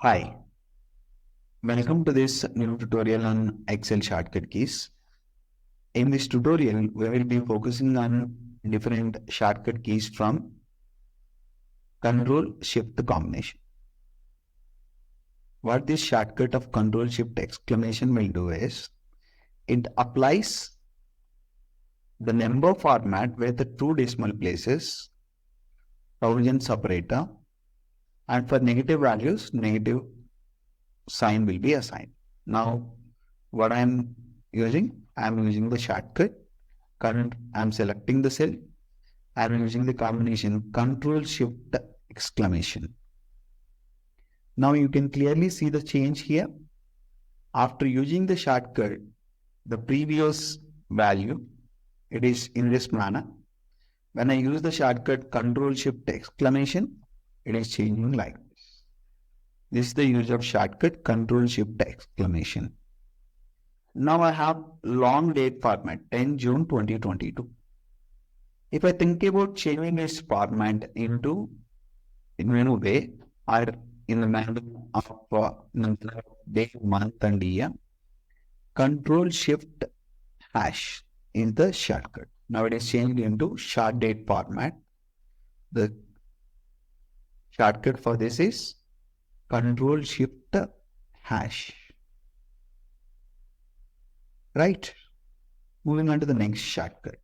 Hi, welcome to this new tutorial on Excel shortcut keys. In this tutorial, we will be focusing on different shortcut keys from Control Shift combination. What this shortcut of Control Shift exclamation will do is, it applies the number format with the two decimal places, thousand separator, and for negative values, negative sign will be assigned. Now, what I'm using the shortcut. I'm selecting the cell. I'm using the combination Control Shift exclamation. Now you can clearly see the change here. After using the shortcut, the previous value, it is in this manner. When I use the shortcut Control Shift exclamation, it is changing like this. This is the use of shortcut Control Shift exclamation. Now I have long date format 10 June 2022. If I think about changing this format into in a way or in the manner of day, month and year, Control Shift hash in the shortcut. Now it is changed into short date format. The shortcut for this is Control Shift hash. Right. Moving on to the next shortcut.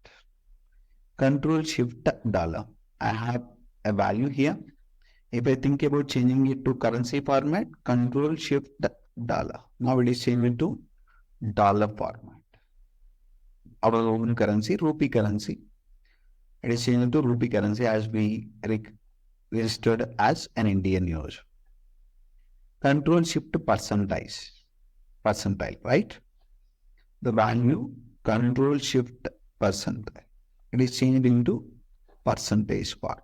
Control Shift $. I have a value here. If I think about changing it to currency format, Control Shift $. Now it is changed into dollar format. Our own currency, rupee currency. It is changed to rupee currency as we registered as an Indian user. Control Shift percentile, right? The value Control Shift percentile. It is changed into percentage format.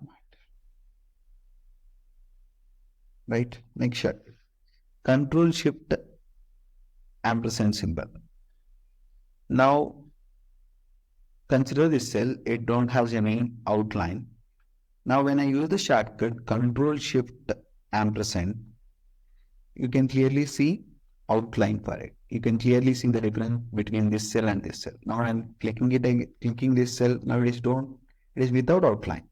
Right? Next shot. Control Shift ampersand symbol. Now consider this cell, it don't have any outline. Now when I use the shortcut Control Shift ampersand, you can clearly see outline for it. You can clearly see the difference between this cell and this cell. Now I'm clicking this cell. Now it is without outline.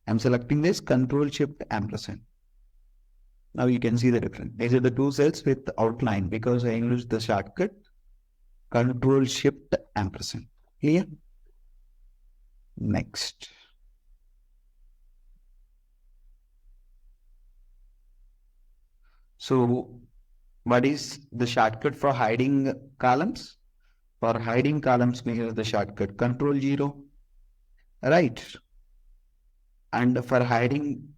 I'm selecting this Control Shift ampersand. Now you can see the difference. These are the two cells with outline because I used the shortcut Control Shift ampersand. Here. Next. So what is the shortcut for hiding columns? For hiding columns, we use the shortcut Control 0. Right. And for hiding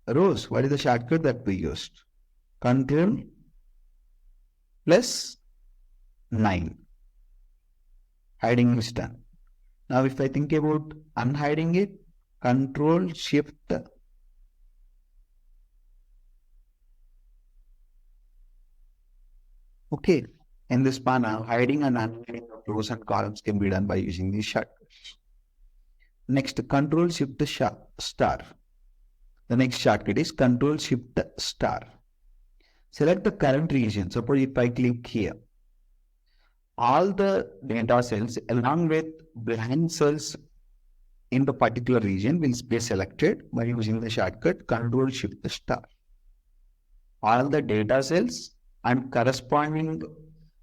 rows, what is the shortcut that we used? Control plus 9. Hiding is done. Now if I think about unhiding it, Control Shift okay. In this manner, hiding and unhiding of rows and columns can be done by using these shortcuts. Next, Control Shift star. The next shortcut is Control Shift star. Select the current region. Suppose if I click here, all the data cells along with blank cells in the particular region will be selected by using the shortcut Control Shift star. All the data cells and corresponding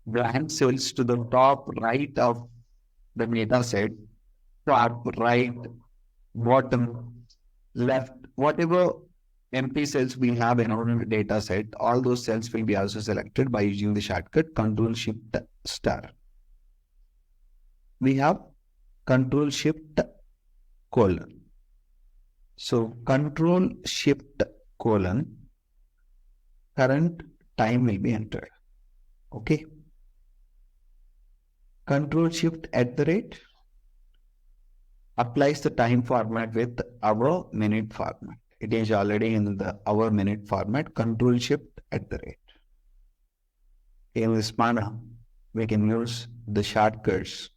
blank cells to the top right of the data set, top, right, bottom, left, whatever empty cells we have in our data set, all those cells will be also selected by using the shortcut Control Shift star. We have Control Shift colon. So Control Shift colon, current time will be entered. Okay. Control Shift @ applies the time format with hour minute format. It is already in the hour minute format. Control Shift @. In this manner, we can use the shortcuts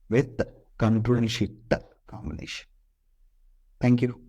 with Control Shift combination. Thank you.